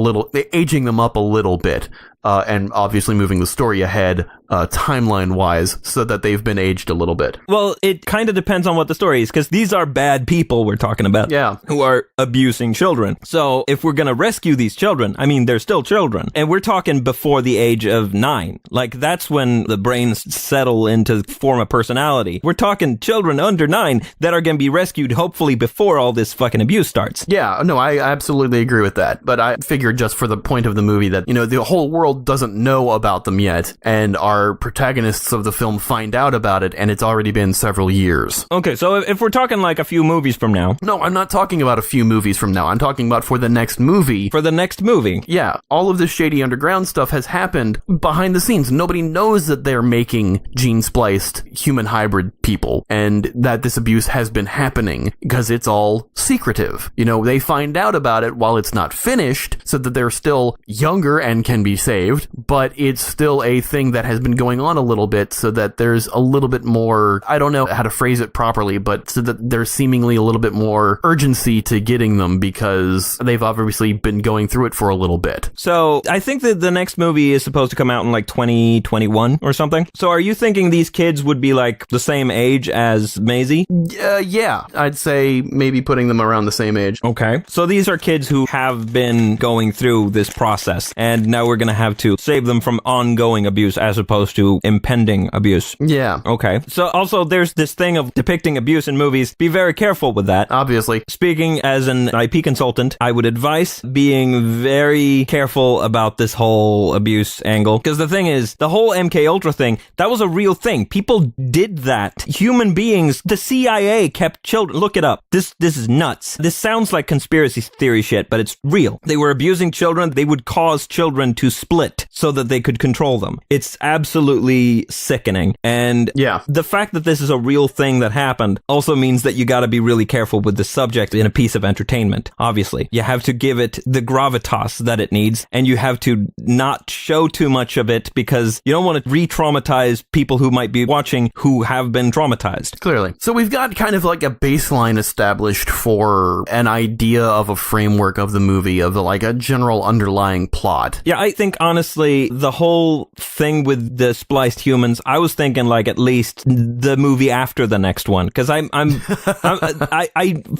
aging them up a little bit, and obviously moving the story ahead timeline-wise so that they've been aged a little bit. Well, it kind of depends on what the story is, because these are bad people we're talking about. Yeah. Who are abusing children. So if we're going to rescue these children, I mean, they're still children. And we're talking before the age of 9. Like, that's when the brains settle into form a personality. We're talking children under 9 that are going to be rescued hopefully before all this fucking abuse starts. Yeah, no, I absolutely agree with that. But I figured just for the point of the movie that, the whole world doesn't know about them yet and are our protagonists of the film find out about it, and it's already been several years. Okay, so if we're talking like a few movies from now. No, I'm not talking about a few movies from now. I'm talking about for the next movie. For the next movie. Yeah, all of this shady underground stuff has happened behind the scenes. Nobody knows that they're making gene-spliced human hybrid people, and that this abuse has been happening, because it's all secretive. You know, they find out about it while it's not finished, so that they're still younger and can be saved, but it's still a thing that has been going on a little bit, so that there's a little bit more, I don't know how to phrase it properly, but so that there's seemingly a little bit more urgency to getting them, because they've obviously been going through it for a little bit. So I think that the next movie is supposed to come out in like 2021 or something. So are you thinking these kids would be like the same age as Maisie? Yeah, I'd say maybe putting them around the same age. Okay. So these are kids who have been going through this process, and now we're going to have to save them from ongoing abuse as opposed to impending abuse. Yeah. Okay. So also there's this thing of depicting abuse in movies. Be very careful with that. Obviously. Speaking as an IP consultant, I would advise being very careful about this whole abuse angle. Because the thing is, the whole MK Ultra thing, that was a real thing. People did that. Human beings, the CIA kept children. Look it up. This is nuts. This sounds like conspiracy theory shit, but it's real. They were abusing children. They would cause children to split so that they could control them. It's absolutely sickening. And yeah, the fact that this is a real thing that happened also means that you got to be really careful with the subject in a piece of entertainment. Obviously, you have to give it the gravitas that it needs, and you have to not show too much of it, because you don't want to re-traumatize people who might be watching who have been traumatized. Clearly. So we've got kind of like a baseline established for an idea of a framework of the movie, of like a general underlying plot. Yeah, I think honestly, the whole thing with the spliced humans, I was thinking like at least the movie after the next one, because I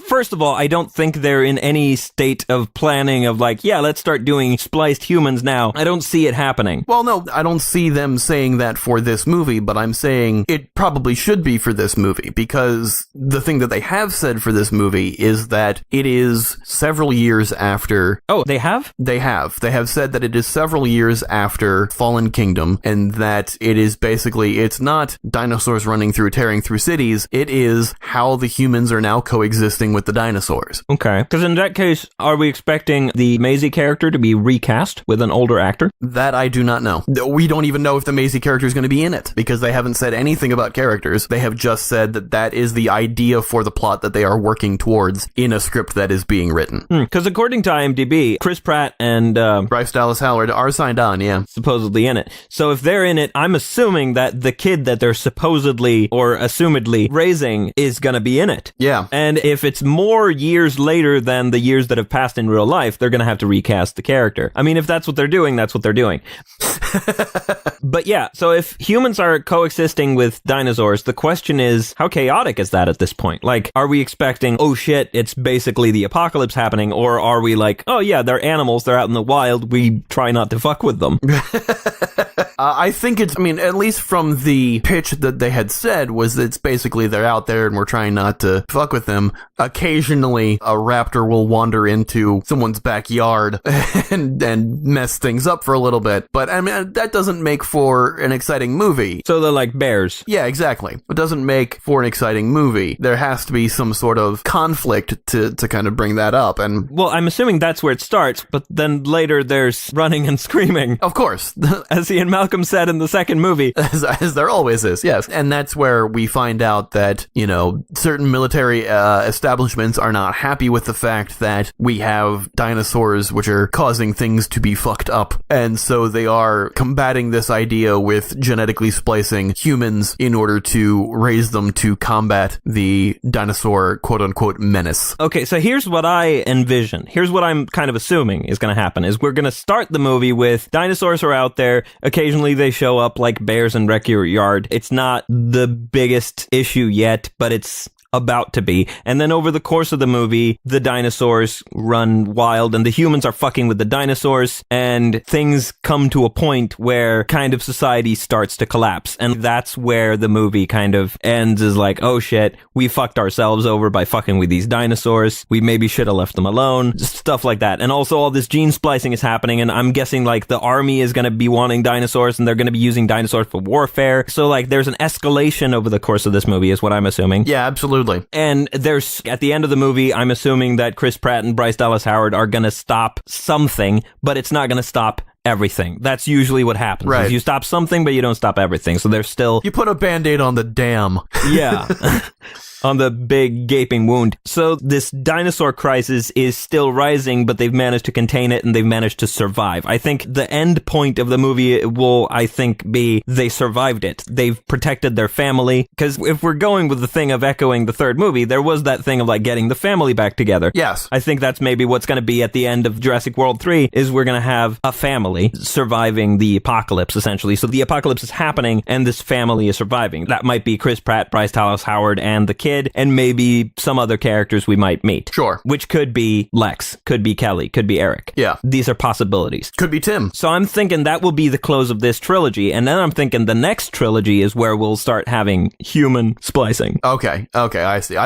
first of all, I don't think they're in any state of planning of like, yeah, let's start doing spliced humans now. I don't see it happening. Well, no, I don't see them saying that for this movie, but I'm saying it probably should be for this movie, because the thing that they have said for this movie is that it is several years after... Oh, they have? They have. They have said that it is several years after Fallen Kingdom, and that it is basically, it's not dinosaurs tearing through cities, it is how the humans are now coexisting with the dinosaurs. Okay. Because in that case, are we expecting the Maisie character to be recast with an older actor? That I do not know. We don't even know if the Maisie character is going to be in it, because they haven't said anything about characters. They have just said that that is the idea for the plot that they are working towards in a script that is being written. Because according to IMDb, Chris Pratt and Bryce Dallas Howard are signed on, yeah. Supposedly in it. So if they're in it, I'm assuming that the kid that they're supposedly or assumedly raising is going to be in it. Yeah. And if it's more years later than the years that have passed in real life, they're going to have to recast the character. I mean, if that's what they're doing, that's what they're doing. But yeah, so if humans are coexisting with dinosaurs, the question is, how chaotic is that at this point? Like, are we expecting, oh shit, it's basically the apocalypse happening? Or are we like, oh yeah, they're animals, they're out in the wild, we try not to fuck with them? I think it's, I mean, at least from the pitch that they had said, was that it's basically they're out there and we're trying not to fuck with them. Occasionally, a raptor will wander into someone's backyard and mess things up for a little bit. But, I mean, that doesn't make for an exciting movie. So they're like bears. Yeah, exactly. It doesn't make for an exciting movie. There has to be some sort of conflict to kind of bring that up. And well, I'm assuming that's where it starts, but then later there's running and screaming. Of course. As Ian Malcolm said in the second movie. As there always is, yes. And that's where we find out that, you know, certain military establishments are not happy with the fact that we have dinosaurs which are causing things to be fucked up. And so they are combating this idea with genetically splicing humans in order to raise them to combat the dinosaur quote-unquote menace. Okay, so here's what I envision. Here's what I'm kind of assuming is going to happen, is we're going to start the movie with dinosaurs are out there. Occasionally they show up like bears and wreck your yard. It's not the biggest issue yet, but it's about to be. And then over the course of the movie, the dinosaurs run wild and the humans are fucking with the dinosaurs, and things come to a point where kind of society starts to collapse. And that's where the movie kind of ends, is like, oh shit, we fucked ourselves over by fucking with these dinosaurs. We maybe should have left them alone. Stuff like that. And also all this gene splicing is happening, and I'm guessing like the army is going to be wanting dinosaurs and they're going to be using dinosaurs for warfare. So like there's an escalation over the course of this movie is what I'm assuming. Yeah, absolutely. And there's, at the end of the movie, I'm assuming that Chris Pratt and Bryce Dallas Howard are going to stop something, but it's not going to stop everything. That's usually what happens. Right. You stop something, but you don't stop everything. So there's still... You put a Band-Aid on the dam. Yeah. On the big gaping wound. So this dinosaur crisis is still rising, but they've managed to contain it and they've managed to survive. I think the end point of the movie will, I think, be they survived it. They've protected their family. Because if we're going with the thing of echoing the third movie, there was that thing of like getting the family back together. Yes. I think that's maybe what's going to be at the end of Jurassic World 3, is we're going to have a family surviving the apocalypse, essentially. So the apocalypse is happening and this family is surviving. That might be Chris Pratt, Bryce Dallas Howard, and the kid, and maybe some other characters we might meet. Sure. Which could be Lex, could be Kelly, could be Eric. Yeah. These are possibilities. Could be Tim. So I'm thinking that will be the close of this trilogy, and then I'm thinking the next trilogy is where we'll start having human splicing. Okay, I see.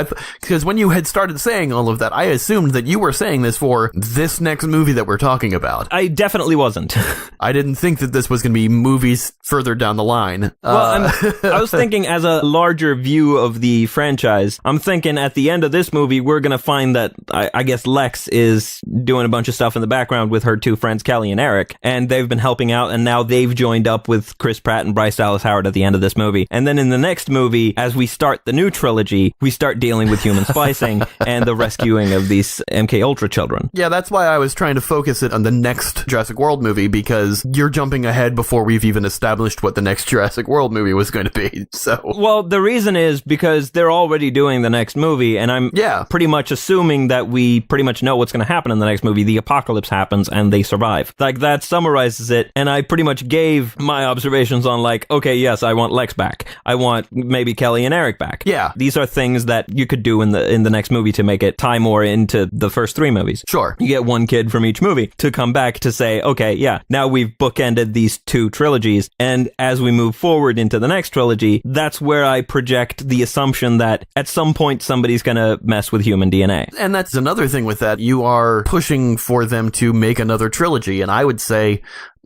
Because when you had started saying all of that, I assumed that you were saying this for this next movie that we're talking about. I definitely wasn't. I didn't think that this was going to be movies further down the line. Well, I was thinking as a larger view of the franchise, I'm thinking at the end of this movie, we're going to find that, I guess Lex is doing a bunch of stuff in the background with her two friends, Kelly and Eric, and they've been helping out, and now they've joined up with Chris Pratt and Bryce Dallas Howard at the end of this movie. And then in the next movie, as we start the new trilogy, we start dealing with human splicing and the rescuing of these MK Ultra children. Yeah, that's why I was trying to focus it on the next Jurassic World movie, because you're jumping ahead before we've even established what the next Jurassic World movie was going to be. So, well, the reason is because they're already doing the next movie, and I'm pretty much assuming that we pretty much know what's going to happen in the next movie. The apocalypse happens and they survive. Like, that summarizes it, and I pretty much gave my observations on like, okay, yes, I want Lex back. I want maybe Kelly and Eric back. Yeah. These are things that you could do in the next movie to make it tie more into the first three movies. Sure. You get one kid from each movie to come back to say, okay, yeah, now we've bookended these two trilogies, and as we move forward into the next trilogy, that's where I project the assumption that at some point somebody's going to mess with human DNA. And that's another thing with that. You are pushing for them to make another trilogy, and I would say,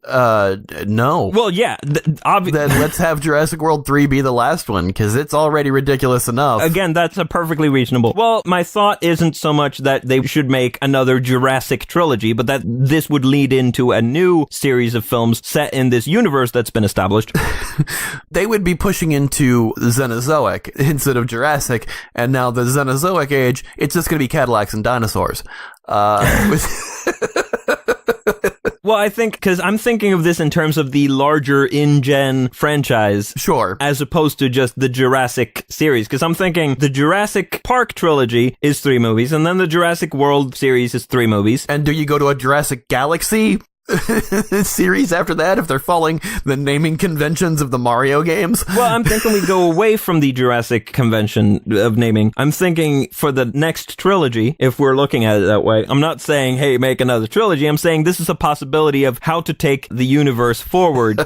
no. Well, yeah. Then let's have Jurassic World 3 be the last one, because it's already ridiculous enough. Again, that's a perfectly reasonable. Well, my thought isn't so much that they should make another Jurassic trilogy, but that this would lead into a new series of films set in this universe that's been established. They would be pushing into Xenozoic instead of Jurassic, and now the Xenozoic age, it's just going to be Cadillacs and dinosaurs. Well, I think, because I'm thinking of this in terms of the larger in-gen franchise. Sure. As opposed to just the Jurassic series. Because I'm thinking the Jurassic Park trilogy is 3 movies, and then the Jurassic World series is 3 movies. And do you go to a Jurassic Galaxy series after that if they're following the naming conventions of the Mario games? Well, I'm thinking we go away from the Jurassic convention of naming. I'm thinking for the next trilogy, if we're looking at it that way, I'm not saying, hey, make another trilogy. I'm saying this is a possibility of how to take the universe forward.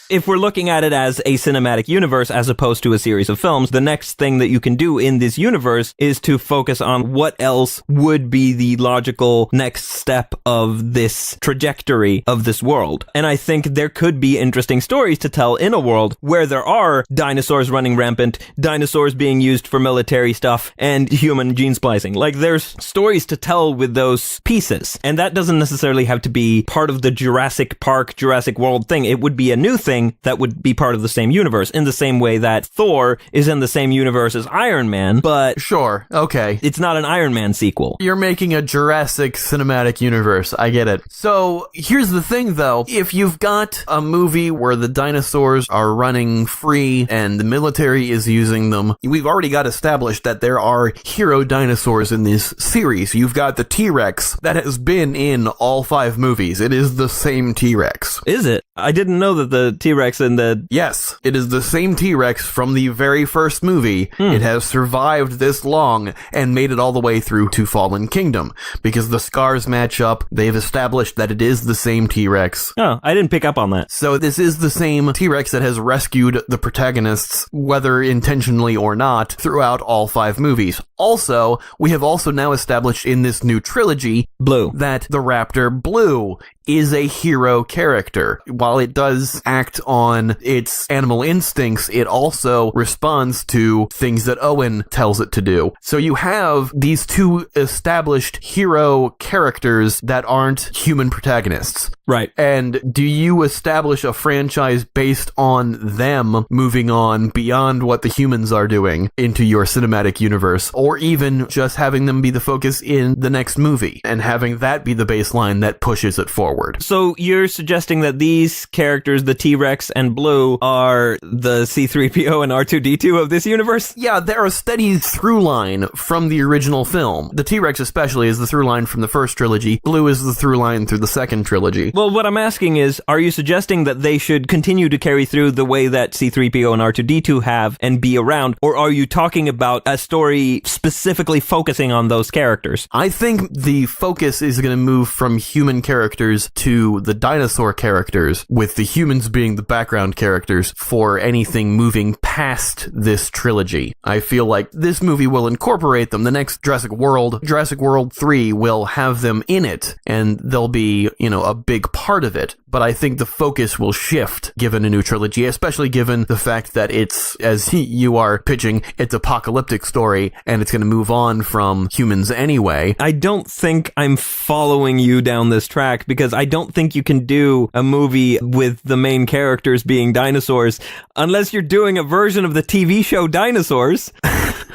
If we're looking at it as a cinematic universe as opposed to a series of films, the next thing that you can do in this universe is to focus on what else would be the logical next step of this trajectory of this world. And I think there could be interesting stories to tell in a world where there are dinosaurs running rampant, dinosaurs being used for military stuff, and human gene splicing. Like, there's stories to tell with those pieces. And that doesn't necessarily have to be part of the Jurassic Park, Jurassic World thing. It would be a new thing that would be part of the same universe, in the same way that Thor is in the same universe as Iron Man, but sure, okay, it's not an Iron Man sequel. You're making a Jurassic cinematic universe. I get it. So here's the thing, though. If you've got a movie where the dinosaurs are running free and the military is using them, we've already got established that there are hero dinosaurs in this series. You've got the T-Rex that has been in all 5 movies. It is the same T-Rex. Is it? I didn't know that the T-Rex in the... Yes, it is the same T-Rex from the very first movie. It has survived this long and made it all the way through to Fallen Kingdom. Because the scars match up, they've established that it is the same T-Rex. Oh, I didn't pick up on that. So this is the same T-Rex that has rescued the protagonists, whether intentionally or not, throughout all 5 movies. Also, we have also now established in this new trilogy Blue. that the raptor Blue is a hero character. While it does act on its animal instincts, it also responds to things that Owen tells it to do. So you have these 2 established hero characters that aren't human protagonists. Right. And do you establish a franchise based on them moving on beyond what the humans are doing into your cinematic universe, or even just having them be the focus in the next movie and having that be the baseline that pushes it forward? So you're suggesting that these characters, the T-Rex and Blue, are the C-3PO and R2-D2 of this universe? Yeah, they're a steady through line from the original film. The T-Rex especially is the through line from the first trilogy. Blue is the through line through the second trilogy. Well, what I'm asking is, are you suggesting that they should continue to carry through the way that C-3PO and R2-D2 have and be around, or are you talking about a story specifically focusing on those characters? I think the focus is going to move from human characters to the dinosaur characters, with the humans being the background characters for anything moving past this trilogy. I feel like this movie will incorporate them. The next Jurassic World 3 will have them in it, and they'll be, a big part of it. But I think the focus will shift given a new trilogy, especially given the fact that it's, as you are pitching, it's apocalyptic story, and it's going to move on from humans anyway. I don't think I'm following you down this track, because I don't think you can do a movie with the main characters being dinosaurs unless you're doing a version of the TV show Dinosaurs.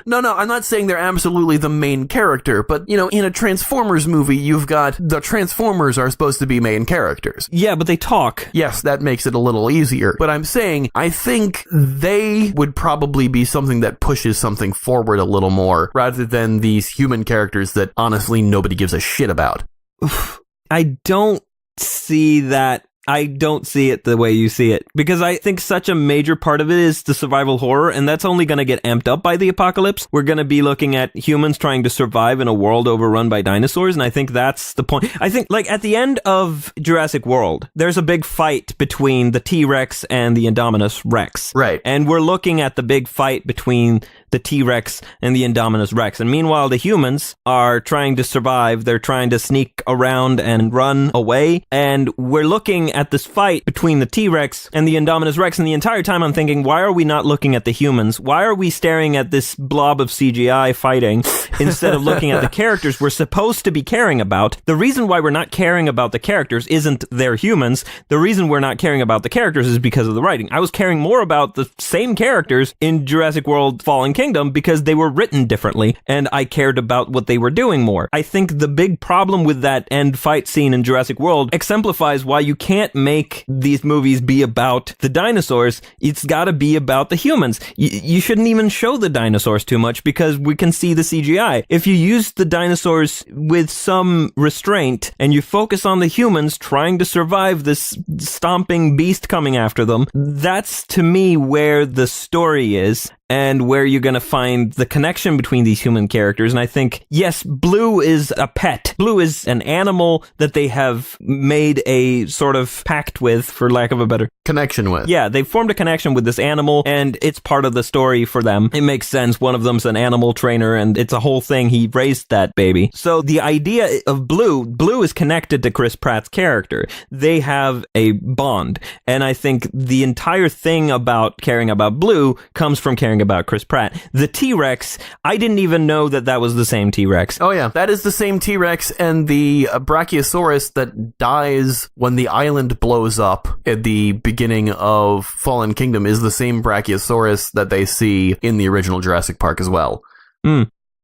No, I'm not saying they're absolutely the main character, but, in a Transformers movie, you've got the Transformers are supposed to be main characters. Yeah, but they talk. Yes, that makes it a little easier. But I'm saying, I think they would probably be something that pushes something forward a little more, rather than these human characters that honestly nobody gives a shit about. I don't see that. I don't see it the way you see it, because I think such a major part of it is the survival horror, and that's only going to get amped up by the apocalypse. We're going to be looking at humans trying to survive in a world overrun by dinosaurs, and I think that's the point. I think, at the end of Jurassic World, there's a big fight between the T-Rex and the Indominus Rex. Right. And we're looking at the big fight between the T-Rex and the Indominus Rex. And meanwhile, the humans are trying to survive. They're trying to sneak around and run away. And we're looking at this fight between the T-Rex and the Indominus Rex. And the entire time I'm thinking, why are we not looking at the humans? Why are we staring at this blob of CGI fighting instead of looking at the characters we're supposed to be caring about? The reason why we're not caring about the characters isn't they're humans. The reason we're not caring about the characters is because of the writing. I was caring more about the same characters in Jurassic World Fallen Kingdom because they were written differently, and I cared about what they were doing more. I think the big problem with that end fight scene in Jurassic World exemplifies why you can't make these movies be about the dinosaurs. It's gotta be about the humans. You shouldn't even show the dinosaurs too much because we can see the CGI. If you use the dinosaurs with some restraint and you focus on the humans trying to survive this stomping beast coming after them, that's to me where the story is, and where you're going to find the connection between these human characters. And I think, yes, Blue is a pet. Blue is an animal that they have made a sort of pact with, for lack of a better... connection with. Yeah, they've formed a connection with this animal, and it's part of the story for them. It makes sense. One of them's an animal trainer, and it's a whole thing. He raised that baby. So the idea of Blue is connected to Chris Pratt's character. They have a bond. And I think the entire thing about caring about Blue comes from caring about Chris Pratt. The T-Rex, I didn't even know that was the same T-Rex. Oh yeah, that is the same T-Rex, and the Brachiosaurus that dies when the island blows up at the beginning of Fallen Kingdom is the same Brachiosaurus that they see in the original Jurassic Park as well.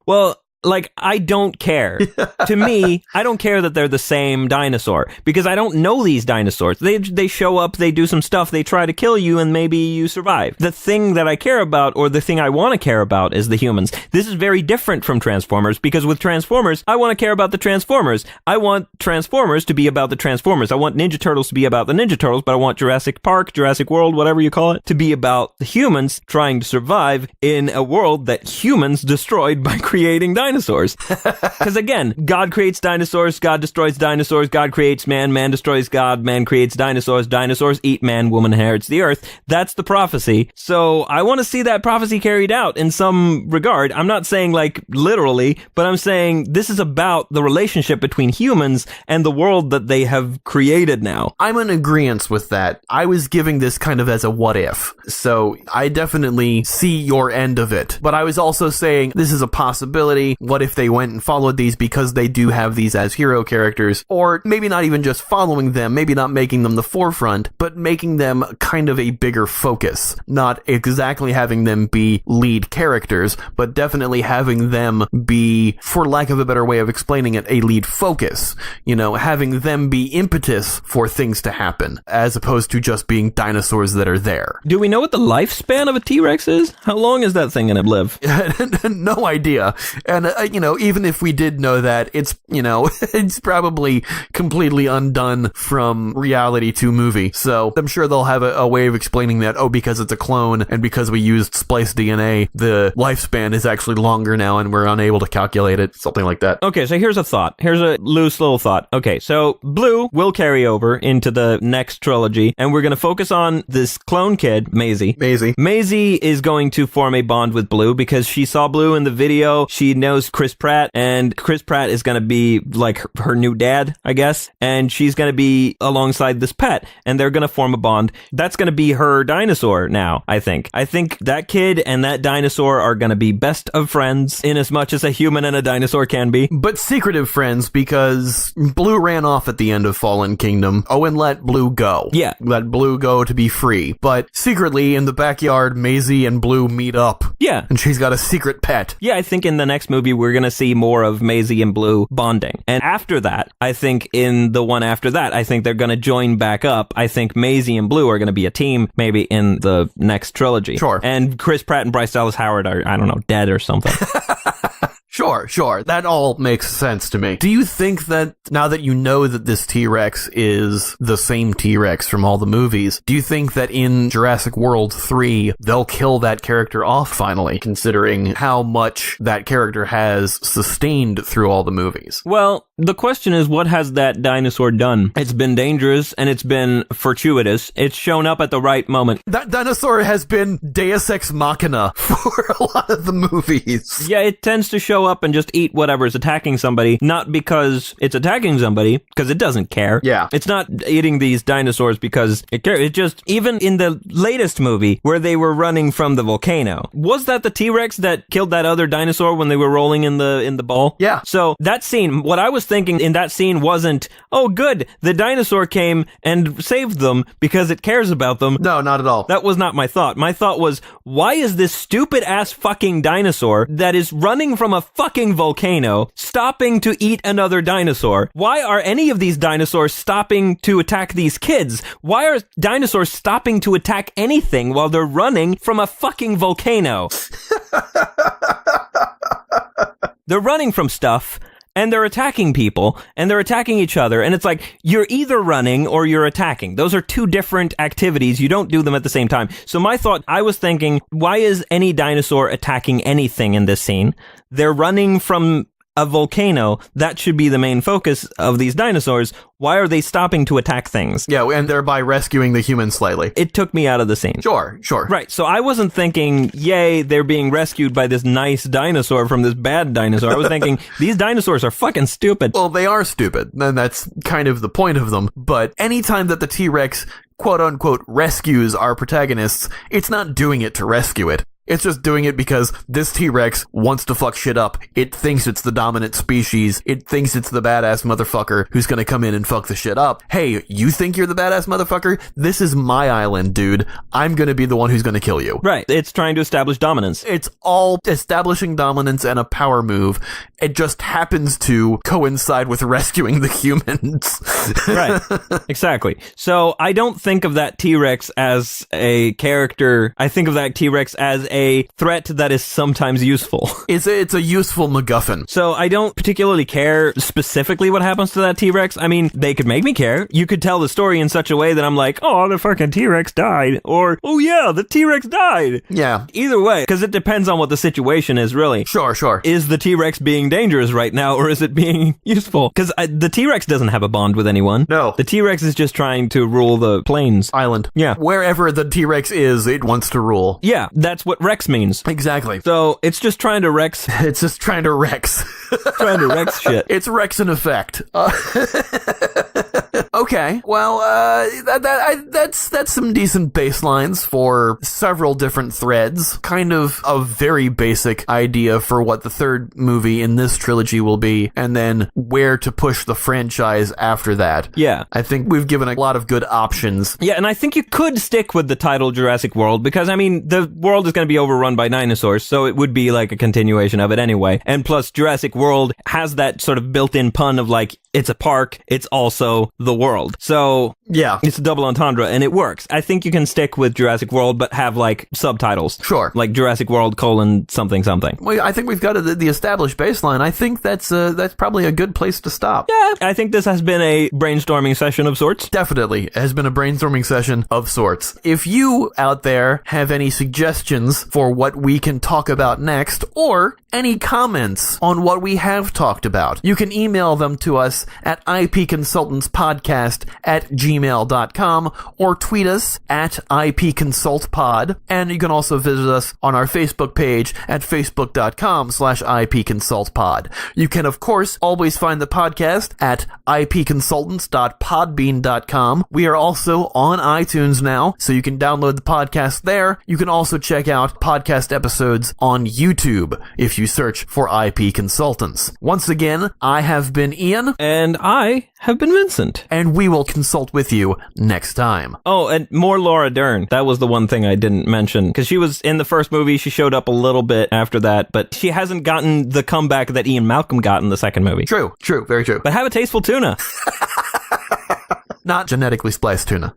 Well, Like, I don't care. To me, I don't care that they're the same dinosaur, because I don't know these dinosaurs. They show up, they do some stuff, they try to kill you, and maybe you survive. The thing that I care about, or the thing I want to care about, is the humans. This is very different from Transformers, because with Transformers, I want to care about the Transformers. I want Transformers to be about the Transformers. I want Ninja Turtles to be about the Ninja Turtles, but I want Jurassic Park, Jurassic World, whatever you call it, to be about the humans trying to survive in a world that humans destroyed by creating dinosaurs. Because again, God creates dinosaurs, God destroys dinosaurs, God creates man, man destroys God, man creates dinosaurs, dinosaurs eat man, woman inherits the earth. That's the prophecy. So I want to see that prophecy carried out in some regard. I'm not saying like literally, but I'm saying this is about the relationship between humans and the world that they have created now. I'm in agreement with that. I was giving this kind of as a what if. So I definitely see your end of it. But I was also saying this is a possibility. What if they went and followed these because they do have these as hero characters? Or maybe not even just following them, maybe not making them the forefront, but making them kind of a bigger focus. Not exactly having them be lead characters, but definitely having them be, for lack of a better way of explaining it, a lead focus. You know, having them be impetus for things to happen, as opposed to just being dinosaurs that are there. Do we know what the lifespan of a T-Rex is? How long is that thing going to live? No idea. And, even if we did know that, it's, it's probably completely undone from reality to movie. So I'm sure they'll have a way of explaining that, because it's a clone and because we used spliced DNA, the lifespan is actually longer now and we're unable to calculate it. Something like that. Okay, so here's a thought. Here's a loose little thought. Okay, so Blue will carry over into the next trilogy, and we're going to focus on this clone kid, Maisie. Maisie is going to form a bond with Blue because she saw Blue in the video. She knows Chris Pratt, and Chris Pratt is going to be like her new dad, I guess, and she's going to be alongside this pet, and they're going to form a bond. That's going to be her dinosaur now, I think. I think that kid and that dinosaur are going to be best of friends in as much as a human and a dinosaur can be. But secretive friends, because Blue ran off at the end of Fallen Kingdom. Owen let Blue go. Yeah. Let Blue go to be free. But secretly, in the backyard, Maisie and Blue meet up. Yeah. And she's got a secret pet. Yeah, I think in the next movie, we're going to see more of Maisie and Blue bonding. And after that, I think in the one after that, I think they're going to join back up. I think Maisie and Blue are going to be a team, maybe in the next trilogy. Sure. And Chris Pratt and Bryce Dallas Howard are, I don't know, dead or something. Sure. That all makes sense to me. Do you think that now that you know that this T-Rex is the same T-Rex from all the movies, do you think that in Jurassic World 3, they'll kill that character off finally, considering how much that character has sustained through all the movies? Well, the question is, what has that dinosaur done? It's been dangerous and it's been fortuitous. It's shown up at the right moment. That dinosaur has been Deus Ex Machina for a lot of the movies. Yeah, it tends to show up and just eat whatever's attacking somebody, not because it's attacking somebody, because it doesn't care. Yeah. It's not eating these dinosaurs because it cares. It just, even in the latest movie where they were running from the volcano, was that the T-Rex that killed that other dinosaur when they were rolling in the ball? Yeah. So that scene, what I was thinking in that scene wasn't, oh good, the dinosaur came and saved them because it cares about them. No, not at all. That was not my thought. My thought was, why is this stupid ass fucking dinosaur that is running from a fucking volcano stopping to eat another dinosaur? Why are any of these dinosaurs stopping to attack these kids? Why are dinosaurs stopping to attack anything while they're running from a fucking volcano? They're running from stuff, and they're attacking people, and they're attacking each other, and it's like, you're either running or you're attacking. Those are two different activities. You don't do them at the same time. So my thought, I was thinking, why is any dinosaur attacking anything in this scene? They're running from a volcano. That should be the main focus of these dinosaurs. Why are they stopping to attack things? Yeah, and thereby rescuing the humans slightly. It took me out of the scene. Sure. Right, so I wasn't thinking, yay, they're being rescued by this nice dinosaur from this bad dinosaur. I was thinking, these dinosaurs are fucking stupid. Well, they are stupid, and that's kind of the point of them. But anytime that the T-Rex, quote-unquote, rescues our protagonists, it's not doing it to rescue it. It's just doing it because this T-Rex wants to fuck shit up. It thinks it's the dominant species. It thinks it's the badass motherfucker who's gonna come in and fuck the shit up. Hey, you think you're the badass motherfucker? This is my island, dude. I'm gonna be the one who's gonna kill you. Right. It's trying to establish dominance. It's all establishing dominance and a power move. It just happens to coincide with rescuing the humans. Right. Exactly. So I don't think of that T-Rex as a character. I think of that T-Rex as a threat that is sometimes useful. It's a useful MacGuffin. So I don't particularly care specifically what happens to that T-Rex. I mean, they could make me care. You could tell the story in such a way that I'm like, oh, the fucking T-Rex died. Or, oh yeah, the T-Rex died. Yeah. Either way, because it depends on what the situation is, really. Sure. Is the T-Rex being dangerous right now, or is it being useful? Because the T-Rex doesn't have a bond with anyone. No. The T-Rex is just trying to rule the plains. Island. Yeah. Wherever the T-Rex is, it wants to rule. Yeah, that's what Rex means. Exactly. So it's just trying to Rex. It's just trying to Rex. Trying to Rex shit. It's Rex in effect. Okay, well, that's some decent baselines for several different threads. Kind of a very basic idea for what the third movie in this trilogy will be, and then where to push the franchise after that. Yeah. I think we've given a lot of good options. Yeah, and I think you could stick with the title Jurassic World, because, I mean, the world is going to be overrun by dinosaurs, so it would be like a continuation of it anyway. And plus, Jurassic World has that sort of built-in pun of like, it's a park, it's also the world. So, yeah, it's a double entendre, and it works. I think you can stick with Jurassic World, but have like subtitles. Sure. Like Jurassic World : something something. Well, I think we've got the established baseline. I think that's probably a good place to stop. Yeah, I think this has been a brainstorming session of sorts. Definitely. It has been a brainstorming session of sorts. If you out there have any suggestions for what we can talk about next, or any comments on what we have talked about, you can email them to us at ipconsultantspodcast@gmail.com or tweet us at ipconsultpod. And you can also visit us on our Facebook page at facebook.com/ipconsultpod. You can, of course, always find the podcast at ipconsultants.podbean.com. We are also on iTunes now, so you can download the podcast there. You can also check out podcast episodes on YouTube if you search for IP Consultants. Once again, I have been Ian. And I have been Vincent. And we will consult with you next time. Oh, and more Laura Dern. That was the one thing I didn't mention. Because she was in the first movie, she showed up a little bit after that, but she hasn't gotten the comeback that Ian Malcolm got in the second movie. True, very true. But have a tasteful tuna. Not genetically spliced tuna.